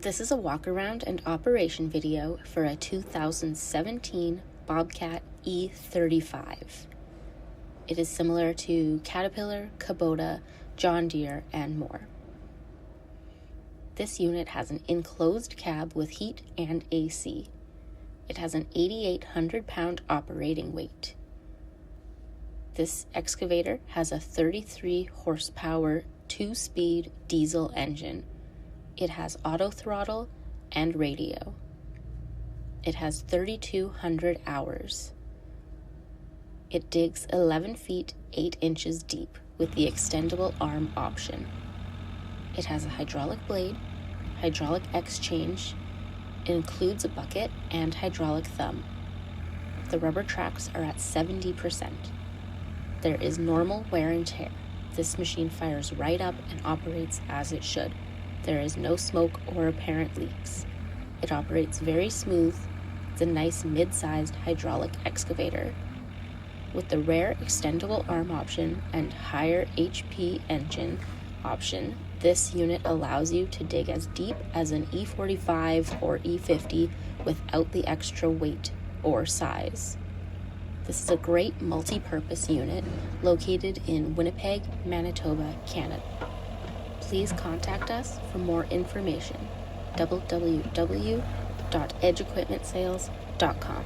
This is a walk-around and operation video for a 2017 Bobcat E35. It is similar to Caterpillar, Kubota, John Deere, and more. This unit has an enclosed cab with heat and AC. It has an 8,800 pound operating weight. This excavator has a 33 horsepower 2-speed diesel engine. It has auto throttle and radio. It has 3,200 hours. It digs 11 feet 8 inches deep with the extendable arm option. It has a hydraulic blade, hydraulic exchange. It includes a bucket and hydraulic thumb. The rubber tracks are at 70%. There is normal wear and tear. This machine fires right up and operates as it should. There is no smoke or apparent leaks. It operates very smooth. It's a nice mid-sized hydraulic excavator. With the rare extendable arm option and higher HP engine option, this unit allows you to dig as deep as an E45 or E50 without the extra weight or size. This is a great multi-purpose unit located in Winnipeg, Manitoba, Canada. Please contact us for more information. www.edgeequipmentsales.com